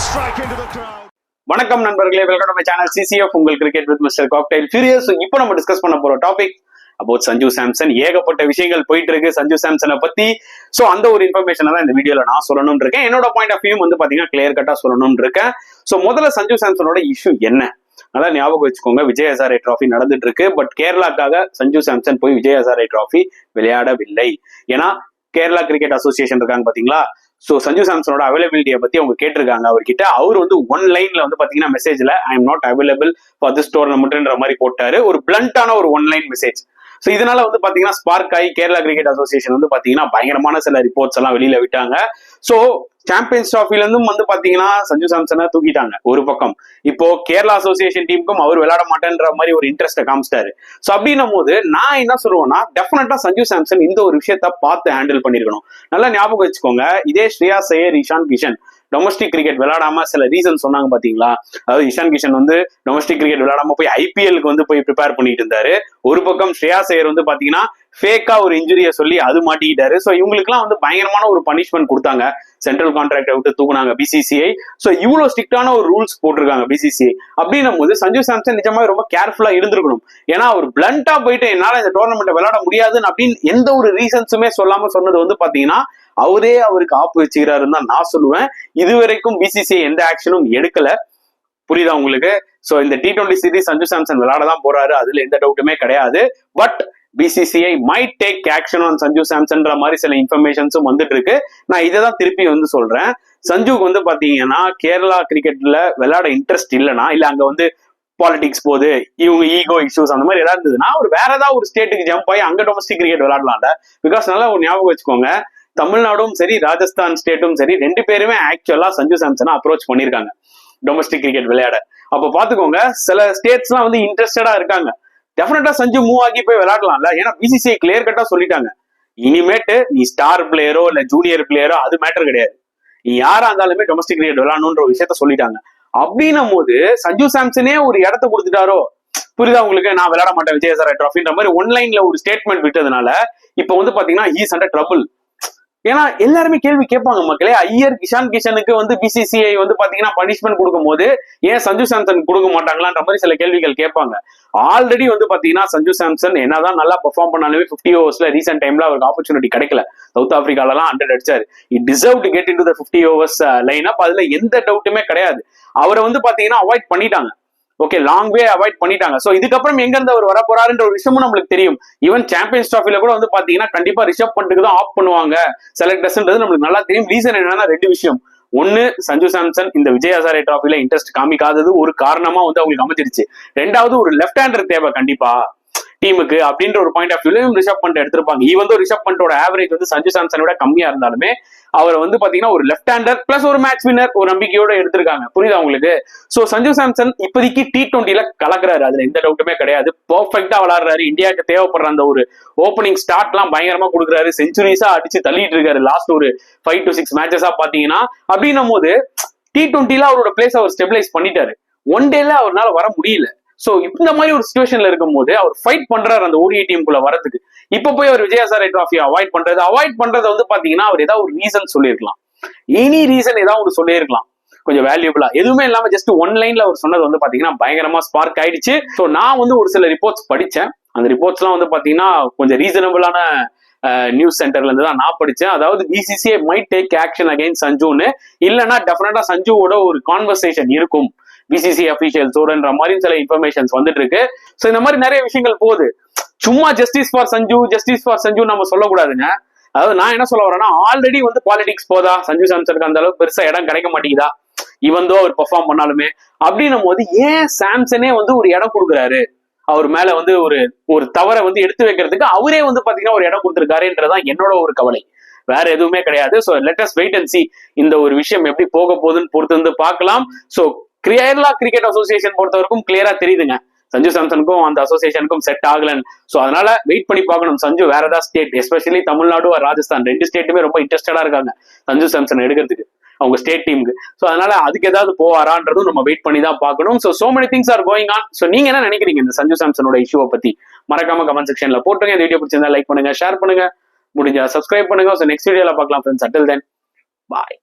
strike into the crowd. வணக்கம் நண்பர்களே, welcome to my channel CCF உங்கள் cricket with mister cocktail furious. இப்போ நம்ம டிஸ்கஸ் பண்ண போற டாபிக் அபவுட் சஞ்சு சாம்சன். ஏகப்பட்ட விஷயங்கள் போயிட்டு இருக்கு சஞ்சு சாம்சனை பத்தி. சோ அந்த ஒரு இன்ஃபர்மேஷன் தான் இந்த வீடியோல நான் சொல்லணும்னு இருக்கேன். என்னோட பாயிண்ட் ஆஃப் வியூ வந்து பாத்தீங்கன்னா கிளியர் கட்டா சொல்லணும்னு இருக்கேன். சோ முதல்ல சஞ்சு சாம்சனோட இஷ்யூ என்ன நல்லா ஞாபகம் வச்சுக்கோங்க. விஜய் ஹசாரே டிராஃபி நடந்துட்டு இருக்கு. பட் கேரளாக்காக சஞ்சு சாம்சன் போய் விஜய் ஹசாரே டிராஃபி விளையாடவில்லை. ஏன்னா கேரளா கிரிக்கெட் அசோசியேஷன் இருக்காங்க பாத்தீங்களா. சோ சஞ்சு சாம்சனோட அவைலபிலிட்டியை பத்தி அவங்க கேட்டிருக்காங்க அவர்கிட்ட. அவர் வந்து ஒன் லைன்ல வந்து பாத்தீங்கன்னா மெசேஜ்ல I am not available for this டோர்னமெண்ட்ன்ற மாதிரி போட்டாரு. ஒரு பிளண்டான ஒரு ஒன் லைன் மெசேஜ். சோ இதனால வந்து பாத்தீங்கன்னா ஸ்பார்க் ஆகி கேரளா கிரிக்கெட் அசோசியேஷன் வந்து பாத்தீங்கன்னா பயங்கரமான சில ரிப்போர்ட்ஸ் எல்லாம் வெளியில விட்டாங்க. சோ சாம்பியன்ஸ் டிராஃபில இருந்தும் வந்து பாத்தீங்கன்னா சஞ்சு சாம்சனை தூக்கிட்டாங்க ஒரு பக்கம். இப்போ கேரளா அசோசியேஷன் டீமுக்கும் அவர் விளையாட மாட்டேன்ற மாதிரி ஒரு இன்ட்ரெஸ்ட்டை காமிச்சிட்டாரு. சோ அப்படின்னும் போது நான் என்ன சொல்லுவேன்னா டெஃபினட்டா சஞ்சு சாம்சன் இந்த ஒரு விஷயத்த பார்த்து ஹேண்டில் பண்ணிருக்கணும். நல்லா ஞாபகம் வச்சுக்கோங்க. இதே ஸ்ரேயாஸ் ஐயர், இஷான் கிஷன் டொமஸ்டிக் கிரிக்கெட் விளையாடாம சில ரீசன் சொன்னாங்க பாத்தீங்களா. அதாவது இஷான் கிஷன் வந்து டொமஸ்டிக் கிரிக்கெட் விளையாடாம போய் ஐபிஎலுக்கு வந்து போய் ப்ரிப்பேர் பண்ணிட்டு இருந்தாரு. ஒரு பக்கம் ஸ்ரேயாஸ் ஐயர் வந்து பாத்தீங்கன்னா ஃபேக்கா ஒரு இன்ஜுரியை சொல்லி அது மாட்டிக்கிட்டாரு. சோ இவங்களுக்குலாம் வந்து பயங்கரமான ஒரு பனிஷ்மெண்ட் கொடுத்தாங்க. சென்ட்ரல் கான்ட்ராக்டை விட்டு தூக்குனாங்க பிசிசிஐ. சோ இவ்வளவு ஸ்ட்ரிக்டான ஒரு ரூல்ஸ் போட்டிருக்காங்க பிசிசிஐ. அப்படின்னும் போது சஞ்சு சாம்சன் நிஜமாவே ரொம்ப கேர்ஃபுல்லா இருந்திருக்கணும். ஏன்னா அவர் பிளண்டா போயிட்டு என்னால இந்த டோர்னமெண்ட் விளையாட முடியாதுன்னு அப்படின்னு எந்த ஒரு ரீசன்ஸுமே சொல்லாம சொன்னது வந்து பாத்தீங்கன்னா அவரே அவருக்கு ஆப்பு வச்சுக்கிறாருன்னு தான் நான் சொல்லுவேன். இதுவரைக்கும் பிசிசிஐ எந்த ஆக்ஷனும் எடுக்கல. புரியுதா உங்களுக்கு? சோ இந்த T20 சீரிஸ் சஞ்சு சாம்சன் விளையாடதான் போறாரு, அதுல எந்த டவுட்டுமே கிடையாது. But BCCI might take action on Sanju சாம்சன்ற மாதிரி சில இன்ஃபர்மேஷன்ஸும் வந்துட்டு இருக்கு. நான் இதை தான் திருப்பி வந்து சொல்றேன். சஞ்சுக்கு வந்து பாத்தீங்கன்னா கேரளா கிரிக்கெட்ல விளையாட இன்ட்ரெஸ்ட் இல்லைன்னா, இல்ல அங்க வந்து பாலிடிக்ஸ் போகுது, இவங்க ஈகோ இஷ்யூஸ் அந்த மாதிரி ஏதாவது இருந்ததுன்னா அவர் வேற ஏதாவது ஒரு ஸ்டேட்டுக்கு ஜம்ப் ஆகி அங்க டொமஸ்டிக் கிரிக்கெட் விளையாடலாம்ல. பிகாஸ் நல்லா ஒரு ஞாபகம் வச்சுக்கோங்க, தமிழ்நாடும் சரி ராஜஸ்தான் ஸ்டேட்டும் சரி ரெண்டு பேருமே ஆக்சுவலா சஞ்சு சாம்சனை அப்ரோச் பண்ணிருக்காங்க டொமஸ்டிக் கிரிக்கெட் விளையாட. அப்ப பாத்துக்கோங்க, சில ஸ்டேட்ஸ் எல்லாம் வந்து இன்ட்ரெஸ்டடா இருக்காங்க. டெஃபினட்டா சஞ்சு மூவ் ஆகி போய் விளையாடலாம்ல. ஏன்னா பிசிசிஐ கிளியர் கட்டா சொல்லிட்டாங்க, இனிமேட்டு நீ ஸ்டார் பிளேயரோ இல்ல ஜூனியர் பிளேயரோ அது மேட்டர் கிடையாது, நீ யாரா இருந்தாலுமே டொமஸ்டிக் கிரிக்கெட் விளையாடணும்ன்ற விஷயத்த சொல்லிட்டாங்க. அப்படின்னும் போது சஞ்சு சாம்சனே ஒரு இடத்த கொடுத்துட்டாரோ. புரியுதா உங்களுக்கு? நான் விளையாட மாட்டேன் விஜய் ஹசாரே டிராஃபின்ற மாதிரி ஒன்லைன்ல ஒரு ஸ்டேட்மெண்ட் விட்டதுனால இப்ப வந்து பாத்தீங்கன்னா ஹீஸ் அண்டர் ட்ரபிள். ஏன்னா எல்லாருமே கேள்வி கேட்பாங்க மக்களே, ஐயர் இஷான் கிஷனுக்கு வந்து பிசிசிஐ வந்து பாத்தீங்கன்னா பனிஷ்மெண்ட் கொடுக்கும் போது ஏன் சஞ்சு சாம்சன் கொடுக்க மாட்டாங்களான்ற மாதிரி சில கேள்விகள் கேட்பாங்க. ஆல்ரெடி வந்து பாத்தீங்கன்னா சஞ்சு சாம்சன் என்னதான் நல்லா பெர்ஃபார்ம் பண்ணாலுமே 50 ஓவர்ஸ்ல ரீசெண்ட் டைம்ல அவருக்கு ஆப்பர்ச்சுனிட்டி கிடைக்கல. சவுத் ஆப்பிரிக்காலலாம் 100 அடிச்சாரு. It deserve to get into the 50 overs line up. அதுல எந்த டவுட்டுமே கிடையாது. அவரை வந்து பாத்தீங்கன்னா அவாய்ட் பண்ணிட்டாங்க. ஓகே, லாங் வே அவாய்ட் பண்ணிட்டாங்க. சோ இதுக்கப்புறம் எங்க இருந்து அவர் வர போறாருன்ற ஒரு விஷயமும் நம்மளுக்கு தெரியும். ஈவன் சாம்பியன்ஸ் டிராஃபில கூட வந்து பாத்தீங்கன்னா கண்டிப்பா ரிஷப் பண்ட்டுக்கு தான் ஆஃப் பண்ணுவாங்க செலக்டர்ஸ்ன்றது நம்மளுக்கு நல்லா தெரியும். ரீசன் என்னன்னா ரெண்டு விஷயம். ஒன்னு, சஞ்சு சாம்சன் இந்த விஜய் ஹசாரே டிராஃபில இன்ட்ரெஸ்ட் காமிக்காதது ஒரு காரணமா வந்து அவங்களுக்கு அமைச்சிருச்சு. ரெண்டாவது, ஒரு லெஃப்ட் ஹேண்டர் தேவை கண்டிப்பா டீமுக்கு அப்படின்ற ஒரு பாயிண்ட் ஆஃப் வியூலையும் ரிஷப் பண்ட் எடுத்திருப்பாங்க. ஈவன் ரிஷப் பண்டோட ஆவரேஜ் வந்து சஞ்சு சாம்சனை விட கம்மியா இருந்தாலுமே அவர் வந்து பாத்தீங்கன்னா ஒரு லெஃப்ட் ஹேண்டர் பிளஸ் ஒரு மேட்ச் வின்னர் ஒரு நம்பிக்கையோட எடுத்திருக்காங்க. புரியுதா உங்களுக்கு? சோ சஞ்சு சாம்சன் இப்போதைக்கு T20ல கலக்குறாரு, அதுல எந்த டவுட்டுமே கிடையாது. பெர்ஃபெக்ட்டா விளையாடுறாரு. இந்தியாவுக்கு தேவைப்படுற அந்த ஒரு ஓப்பனிங் ஸ்டார்ட் எல்லாம் பயங்கரமா கொடுக்குறாரு. செஞ்சுரிஸா அடிச்சு தள்ளிட்டு இருக்காரு லாஸ்ட் ஒரு 5 to 6 மேட்சஸா பாத்தீங்கன்னா. அப்படின்னும் போது T20ல அவரோட பிளேஸ் அவர் ஸ்டெபிலைஸ் பண்ணிட்டாரு. ஒன் டேல அவரால் வர முடியல. சோ இந்த மாதிரி ஒரு சிச்சுவேஷன்ல இருக்கும் போது அவர் ஃபைட் பண்றாரு அந்த ஓடிஐ டீமுக்குள்ள வரதுக்கு. இப்ப போய் அவர் விஜய் ஹசாரே டிராஃபியை அவாய்ட் பண்றது வந்து பாத்தீங்கன்னா அவர் ஏதாவது ஒரு ரீசன் சொல்லியிருக்கலாம். எனி ரீசன் ஏதாவது ஒரு சொல்லியிருக்கலாம் கொஞ்சம் வேல்யூபிளா. எதுவுமே இல்லாம ஜஸ்ட் ஒன் லைன்ல அவர் சொன்னது வந்து பாத்தீங்கன்னா பயங்கரமா ஸ்பார்க் ஆயிடுச்சு. சோ நான் வந்து ஒரு சில ரிப்போர்ட்ஸ் படிச்சேன். அந்த ரிப்போர்ட்ஸ் எல்லாம் வந்து பாத்தீங்கன்னா கொஞ்சம் ரீசனபிளான நியூஸ் சென்டர்ல இருந்து தான் நான் படிச்சேன். அதாவது BCCI might take action against சஞ்சுன்னு, இல்லைன்னா டெஃபினட்டா சஞ்சுவோட ஒரு கான்வர்சேஷன் இருக்கும் பிசிசி அபிஷியல்ஸோடன்ற மாதிரி சில இன்ஃபர்மேஷன்ஸ் வந்துட்டு இருக்கு. சோ இந்த மாதிரி நிறைய விஷயங்கள் போகுது. சும்மா ஜஸ்டிஸ் ஃபார் சஞ்சு நம்ம சொல்லக்கூடாதுங்க. அதாவது நான் என்ன சொல்ல வரேன்னா, ஆல்ரெடி வந்து பாலிடிக்ஸ் போதா சஞ்சு சாம்சனுக்கு அந்த அளவுக்கு பெருசா இடம் கிடைக்க மாட்டேங்குதா இவந்தோ அவர் பெர்ஃபார்ம் பண்ணாலுமே. அப்படின்னும் போது ஏன் சாம்சனே வந்து ஒரு இடம் கொடுக்குறாரு, அவர் மேல வந்து ஒரு தவறை வந்து எடுத்து வைக்கிறதுக்கு அவரே வந்து பாத்தீங்கன்னா ஒரு இடம் கொடுத்துருக்காருன்றதான் என்னோட ஒரு கவலை, வேற எதுவுமே கிடையாது. So let us wait and see இந்த ஒரு விஷயம் எப்படி போக போகுதுன்னு பொறுத்து வந்து பார்க்கலாம். சோ கேரளா கிரிக்கெட் அசோசியேஷன் பொறுத்த வரைக்கும் கிளியரா தெரியுதுங்க சஞ்சு சாம்சனுக்கும் அந்த அசோசியேஷனுக்கும் செட் ஆகலன்னு. சோ அதனால வெயிட் பண்ணி பார்க்கணும். சஞ்சு வேற ஏதாவது ஸ்டேட், எஸ்பெஷலி தமிழ்நாடு ராஜஸ்தான் ரெண்டு ஸ்டேட்டுமே ரொம்ப இன்ட்ரெஸ்டடா இருக்காங்க சஞ்சு சாம்சன் எடுக்கிறதுக்கு அவங்க ஸ்டேட் டீமுக்கு. சோ அதனால அதுக்கு ஏதாவது போவாரான்றதும் நம்ம வெயிட் பண்ணி தான் பார்க்கணும். So many things are going on. So நீங்க என்ன நினைக்கிறீங்க இந்த சஞ்சு சாம்சனோட இஷ்யூவை பத்தி? மறக்காம கமெண்ட் செக்ஷன்ல போட்டுருங்க. இந்த வீடியோ பிடிச்சிருந்தா லைக் பண்ணுங்க, ஷேர் பண்ணுங்க, முடிஞ்சா சப்ஸ்கிரைப் பண்ணுங்க. சோ நெக்ஸ்ட் வீடியோல பார்க்கலாம் ஃப்ரெண்ட்ஸ். அண்டில் தென் பாய்.